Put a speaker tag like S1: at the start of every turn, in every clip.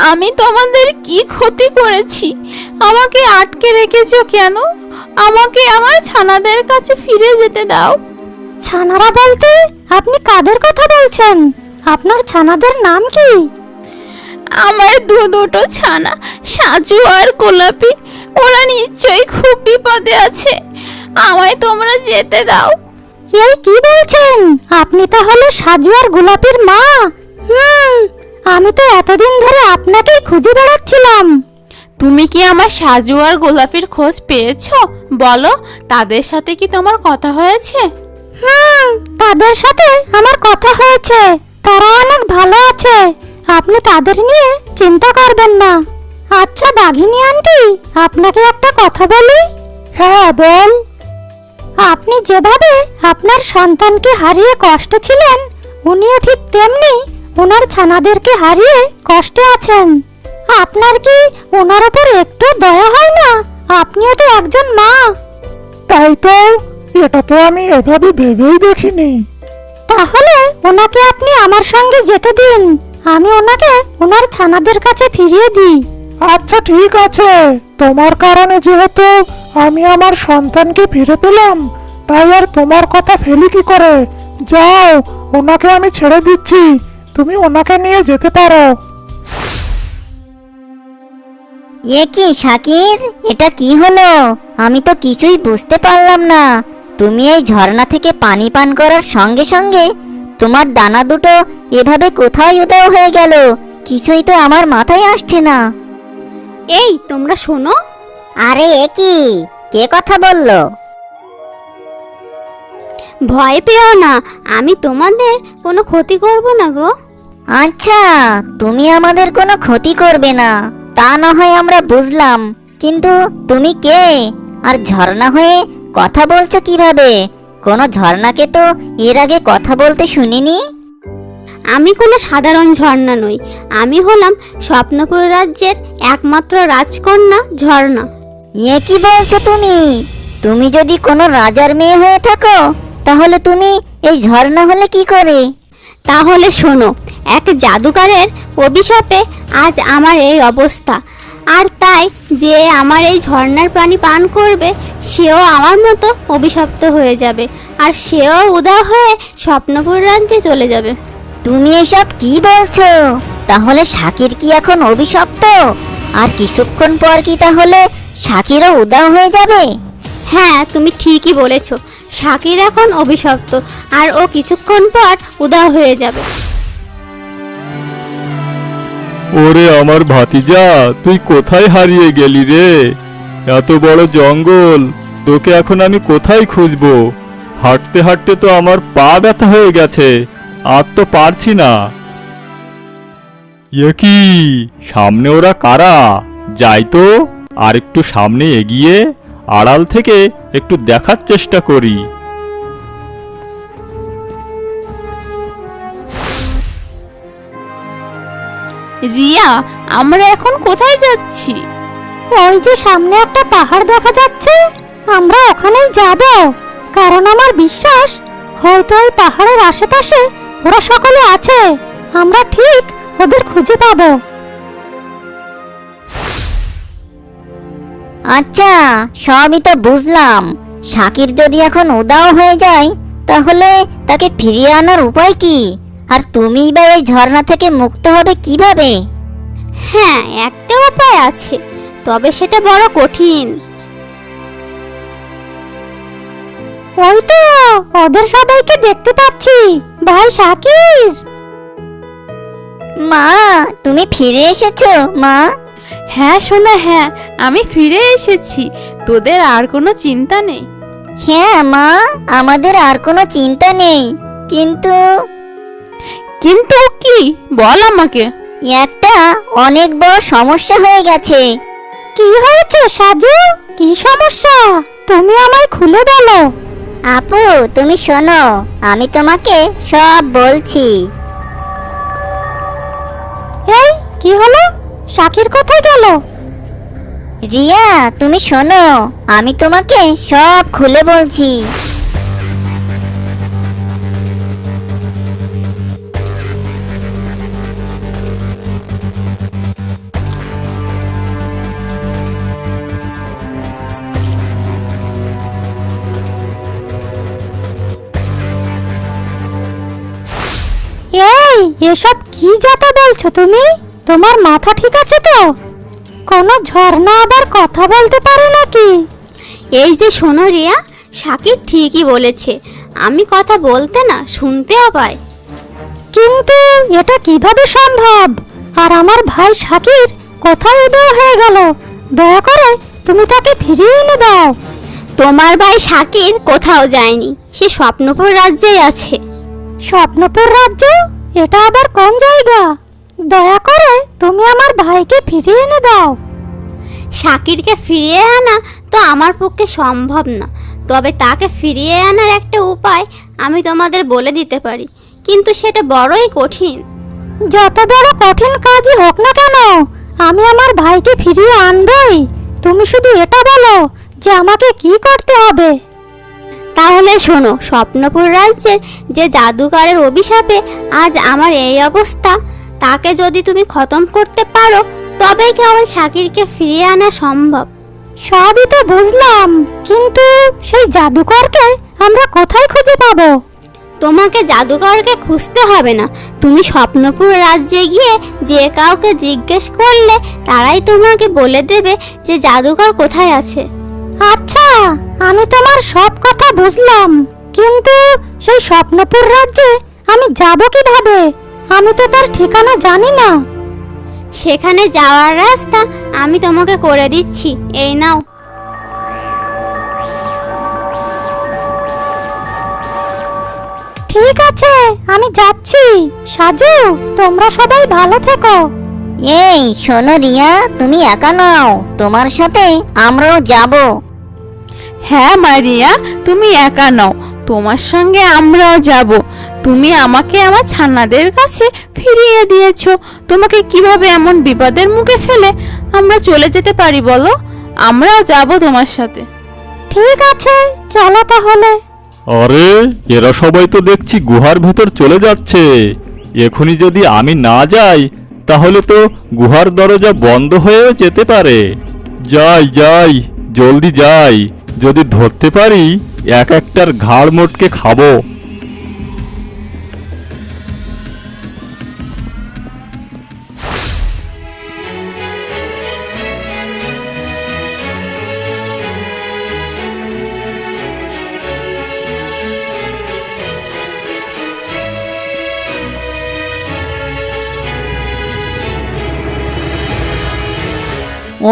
S1: আমি তোমাদের কি ক্ষতি করেছি? আমাকে আটকে রেখেছো কেন? আমাকে আমার ছানাদের কাছে ফিরে যেতে দাও।
S2: ছানারা বলতে আপনি কাদের কথা বলছেন? আপনার ছানাদের নাম কি?
S1: আমার দুটো ছানা, সাজু আর গোলাপি। ওরা নিশ্চয়ই খুব বিপদে আছে। আমায় তোমরা যেতে দাও।
S2: এই কি বলছেন? আপনি তাহলে সাজু আর গোলাপির মা? আমি তো এতদিন ধরে আপনাকেই খুঁজে বেড়াচ্ছিলাম।
S1: তুমি কি আমার সাজু আর গোলাপির খোঁজ পেয়েছো? বলো, তাদের সাথে কি তোমার কথা হয়েছে?
S2: তাদের সাথে আমার কথা হয়েছে। তারা অনেক ভালো আছে। আপনি তাদের নিয়ে চিন্তা করবেন না। আচ্ছা বাঘিনী আন্টি, আপনাকে একটা কথা বলি। হ্যাঁ বল। আপনি যেভাবে আপনার সন্তানকে হারিয়ে কষ্টে ছিলেন, উনিও ঠিক তেমনি ওনার ছানাদেরকে হারিয়ে কষ্টে আছেন। আপনার কি ওনার উপর একটু দয়া হয় না? আপনিও তো একজন মা।
S3: তাই তো, এটা তো আমি এভাবে ভেবেই দেখিনি।
S2: তাহলে ওনাকে আপনি আমার সঙ্গে যেতে দিন। আমি ওনাকে ওনার ছানাদের কাছে ফিরিয়ে দিই।
S3: আচ্ছা ঠিক আছে, তোমার কারণে যেহেতু আমি আমার সন্তানকে ফিরে পেলাম, তাই আর তোমার কথা ফেলি কি করে। যাও, ওনাকে আমি ছেড়ে দিচ্ছি, তুমি ওনাকে নিয়ে যেতে পারো।
S4: এ কি শাকির, এটা কি হলো? আমি তো কিছুই বুঝতে পারলাম না। তুমি এই ঝর্ণা থেকে পানি পান করার সঙ্গে সঙ্গে তোমার ডানা দুটো এভাবে কোথায় উধাও হয়ে গেল? কিছুই তো আমার মাথায় আসছে না।
S5: এই তোমরা শোনো।
S4: আরে এ কি, কে কথা বললো?
S5: ভয় পেও না, আমি তোমাদের কোনো ক্ষতি করব না গো।
S4: আচ্ছা, তুমি আমাদের কোনো ক্ষতি করবে না, তা না হয় আমরা বুঝলাম, কিন্তু তুমি কে? আর ঝর্ণা হয়ে কথা বলছো কিভাবে? কোনো ঝর্ণাকে তো এর আগে কথা বলতে শুনিনি।
S5: আমি কোনো সাধারণ ঝর্ণা নই। আমি হলাম স্বপ্নপুর রাজ্যের একমাত্র রাজকন্যা ঝর্ণা।
S4: এ কি বলছো তুমি? তুমি যদি কোনো রাজার মেয়ে হয়ে থাকো, তাহলে তুমি এই ঝর্ণা হলে কি করে?
S5: তাহলে শোনো, এক জাদুকরের অভিশাপে আজ আমার এই অবস্থা। আর তাই যে আমার এই ঝর্ণার পানি পান করবে, সেও আমার মতো অভিশপ্ত হয়ে যাবে, আর সেও উধাও হয়ে স্বপ্নপুর রাজ্যে চলে যাবে।
S4: তুমি এসব কি বলছো? তাহলে শাকির কি এখন অভিশপ্ত? আর কিছুক্ষণ পর কি তাহলে শাকিরও উধাও হয়ে যাবে?
S5: হ্যাঁ, তুমি ঠিকই বলেছ। শাকির এখন অভিশপ্ত, আর ও কিছুক্ষণ পর উধাও হয়ে যাবে।
S6: ওরে আমার ভাতিজা, তুই কোথায় হারিয়ে গেলি রে? এত বড় জঙ্গল, তোকে এখন আমি কোথায় খুঁজবো? হাঁটতে হাঁটতে তো আমার পা ব্যথা হয়ে গেছে, আর তো পারছি না। এ কি, সামনে ওরা কারা? যাই তো, আর একটু সামনে এগিয়ে আড়াল থেকে একটু দেখার চেষ্টা করি।
S1: রিয়া, আমরা এখন কোথায় যাচ্ছি?
S2: ওই যে সামনে একটা পাহাড় দেখা যাচ্ছে, আমরা ওখানেই যাব। কারণ আমার বিশ্বাস, হয়তো ওই পাহাড়ের আশেপাশে ওরা সকলে আছে। আমরা ঠিক ওদের খুঁজে পাবো।
S4: আচ্ছা, সবই তো বুঝলাম। শাকির যদি এখন উধাও হয়ে যায়, তাহলে তাকে ফিরিয়ে আনার উপায় কি? আর তুমিই বা এই ঝর্ণা থেকে মুক্ত হবে কিভাবে?
S5: হ্যাঁ, একটা উপায় আছে, তবে সেটা বড় কঠিন।
S2: ওই তো ওদের সবাইকে দেখতে পাচ্ছি। ভাই শাকির!
S4: মা, তুমি ফিরে এসেছো মা?
S1: হ্যাঁ সোনা, হ্যাঁ, আমি ফিরে এসেছি। তোদের আর কোনো চিন্তা নেই।
S4: হ্যাঁ মা, আমাদের আর কোনো চিন্তা নেই, কিন্তু
S1: কিন্তু কি, বল আমাকে।
S4: একটা অনেক বড় সমস্যা হয়ে গেছে।
S2: কি হয়েছে সাজু? কি সমস্যা? তুমি আমায় খুলে বলো।
S4: আপু, তুমি শোনো, আমি তোমাকে সব বলছি।
S2: এই কি হলো? শাকির কোথায় গেল?
S4: রিয়া, তুমি শোনো, আমি তোমাকে সব খুলে বলছি।
S2: এই এসব কি যাতা বলছো তুমি? তোমার মাথা ঠিক আছে তো? কোনো ঝর্ণা আবার কথা বলতে পারে নাকি?
S5: এই যে শোনো রিয়া, শাকির ঠিকই বলেছে, আমি কথা বলতে না শুনতেও পাই।
S2: কিন্তু এটা কিভাবে সম্ভব? আর আমার ভাই শাকির কোথায় উদয় হয়ে গেল? দয়া করে তুমি তাকে ফিরিয়ে এনে দাও।
S5: তোমার ভাই শাকির কোথাও যায়নি, সে স্বপ্নপুর রাজ্যেই আছে।
S2: স্বপ্নপুর রাজ্য? এটা আবার কোন জায়গা? দয়া করে তুমি আমার ভাইকে ফিরিয়ে এনে দাও।
S5: শাকিরকে ফিরিয়ে আনা তো আমার পক্ষে সম্ভব না, তবে তাকে ফিরিয়ে আনার একটা উপায় আমি তোমাদের বলে দিতে পারি, কিন্তু সেটা বড়ই কঠিন।
S2: যত বড় কঠিন কাজই হোক না কেন, আমি আমার ভাইকে ফিরিয়ে আনবই। তুমি শুধু এটা বলো যে আমাকে কি করতে হবে।
S5: তাহলে শোনো, স্বপ্নপুর রাজ্যের যে জাদুকরের অভিশাপে আজ আমার এই অবস্থা, তাকে যদি তুমি খতম করতে পারো তবেই কেবল শাকিরকে ফিরিয়ে আনা সম্ভব।
S2: সবই তো বুঝলাম, কিন্তু সেই জাদুকরকে আমরা কোথায় খুঁজে পাবো?
S5: তোমাকে জাদুকরকে খুঁজতে হবে না, তুমি স্বপ্নপুর রাজ্যে গিয়ে যে কাউকে জিজ্ঞেস করলে তারাই তোমাকে বলে দেবে যে জাদুকর কোথায় আছে।
S2: আচ্ছা, আমি তোমার সব কথা বুঝলাম, কিন্তু সেই স্বপ্নপুর রাজ্যে আমি যাব কিভাবে? আমি তো তার ঠিকানা জানি না।
S5: সেখানে যাওয়ার রাস্তা আমি তোমাকে করে দিচ্ছি, এই নাও।
S2: ঠিক আছে, আমি যাচ্ছি। সাজু, তোমরা সবাই ভালো থেকো।
S4: এই শোনো রিয়া, তুমি একা নাও, তোমার সাথে আমরাও যাব।
S1: হ্যাঁ মারিয়া, তুমি একা নও, তোমার সঙ্গে আমরাও যাব। তুমি আমাকে আমার ছানাদের কাছে ফিরিয়ে দিয়েছো, তোমাকে কিভাবে এমন বিপদের মুখে ফেলে আমরা চলে যেতে পারি বলো? আমরাও যাব তোমার সাথে।
S2: ঠিক আছে, চলো তাহলে।
S6: আরে এরা সবাই তো দেখছি গুহার ভেতর চলে যাচ্ছে। এখনই যদি আমি না যাই তাহলে তো গুহার দরজা বন্ধ হয়েও যেতে পারে। যাই যাই, জলদি যাই, যদি ধরতে পারি এক একটার ঘাড় মোটকে খাবো।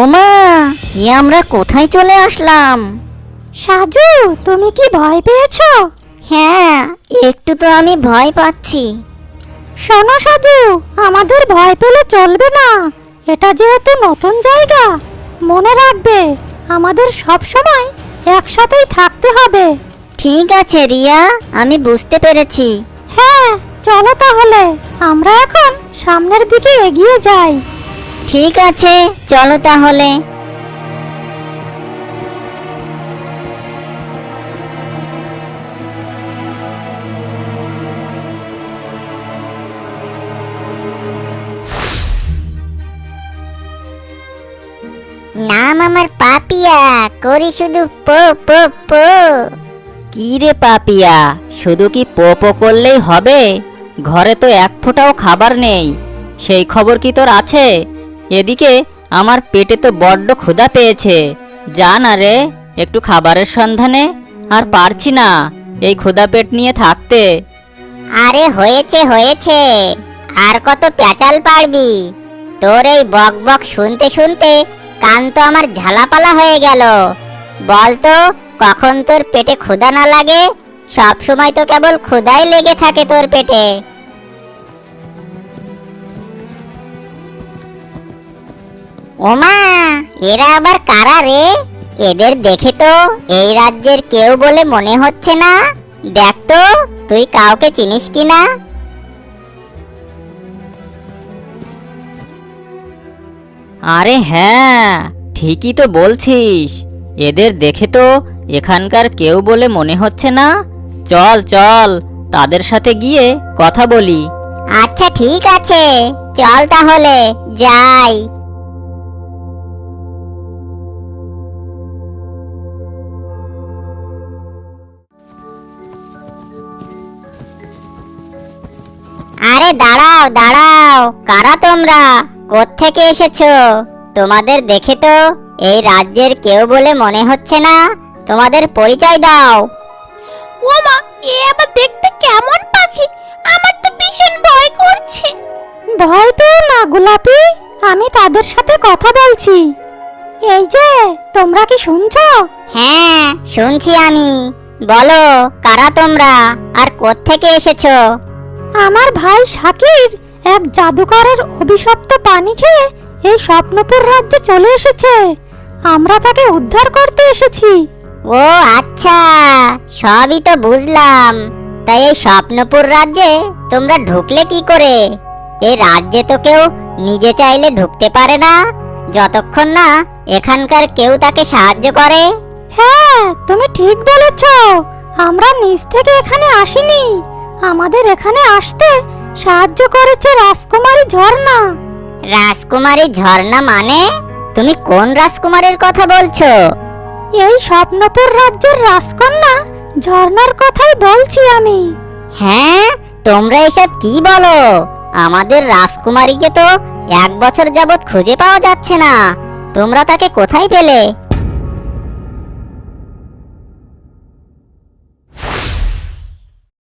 S4: ওমা, এ আমরা কোথায় চলে আসলাম?
S2: সাজু, তুমি কি ভয় পেয়েছো?
S4: হ্যাঁ, একটু তো আমি ভয় পাচ্ছি।
S2: শোনো সাজু, আমাদের ভয় পেলে চলবে না। এটা যেহেতু নতুন জায়গা, মনে রাখবে আমাদের সব সময় একসাথেই থাকতে হবে।
S4: ঠিক আছে রিয়া, আমি বুঝতে পেরেছি।
S2: হ্যাঁ, চলো তাহলে আমরা এখন সামনের দিকে এগিয়ে যাই।
S4: ঠিক আছে, চলো তাহলে। নাম আমার পাপিয়া, করি শুধু পো পো পো। কি রে পাপিয়া, শুধু কি পো পো করলেই হবে? ঘরে তো এক ফোঁটাও খাবার নেই, সেই খবর কি তোর আছে? এদিকে আমার পেটে তো বড্ড ক্ষুধা পেয়েছে। যা না রে, একটু খাবারের সন্ধানে। আর পারছি না এই ক্ষুধা পেট নিয়ে থাকতে।
S7: আরে হয়েছে হয়েছে, আর কত প্যাচাল পারবি? তোর এই বক বক শুনতে শুনতে কান তো আমার ঝালাপালা হয়ে গেল। বল তো, কখন তোর পেটে ক্ষুধা না লাগে? সব সময় তো কেবল ক্ষুধাই লেগে থাকে তোর পেটে। ওমা, এরা আবার কারা রে? এদের দেখে তো এই রাজ্যের কেউ বলে মনে হচ্ছে না। দেখ তো, তুই কাউকে চিনিস কিনা?
S4: আরে হ্যাঁ, ঠিকই তো বলছিস, এদের দেখে তো এখানকার কেউ বলে মনে হচ্ছে না। চল চল, তাদের সাথে গিয়ে কথা বলি।
S7: আচ্ছা ঠিক আছে, চল তাহলে যাই। আরে দাঁড়াও দাঁড়াও, কারা তোমরা? কোত্থেকে এসেছো? তোমাদের দেখে তো এই রাজ্যের কেউ বলে মনে হচ্ছে না। তোমাদের পরিচয় দাও।
S5: ও মা, এ আবার দেখতে কেমন পাখি? আমার তো ভীষণ ভয় করছে।
S2: ভয় পেও না গোলাপি, আমি তাদের সাথে কথা বলছি। এই যে, তোমরা কি শুনছো?
S7: হ্যাঁ, শুনছি আমি। বলো, কারা তোমরা আর কোত্থেকে এসেছো?
S2: আমার ভাই শাকির এক জাদুকরের অভিশপ্ত পানি খেয়ে এই স্বপ্নপুর রাজ্যে চলে এসেছে। আমরা তাকে উদ্ধার করতে এসেছি।
S7: ও আচ্ছা, সবই তো বুঝলাম। তাই এই স্বপ্নপুর রাজ্যে তোমরা ঢুকলে কি করে? এই রাজ্যে তো কেউ নিজে চাইলে ঢুকতে পারে না, যতক্ষণ না এখানকার কেউ তাকে সাহায্য করে।
S2: হ্যাঁ, তুমি ঠিক বলেছ। আমরা নিজ থেকে এখানে আসিনি। আমাদের এখানে আসতে সাহায্য করেছে রাজকুমারী ঝর্ণা।
S7: রাজকুমারী ঝর্ণা মানে? তুমি কোন রাজকুমারীর কথা বলছো?
S2: এই স্বপ্নপুর রাজ্যের রাজকন্যা ঝর্ণার কথাই বলছি আমি।
S7: হ্যাঁ, তোমরা এসব কি বলো? আমাদের রাজকুমারীকে তো 1 বছর যাবৎ খুঁজে পাওয়া যাচ্ছে না। তোমরা তাকে কোথায় পেলে?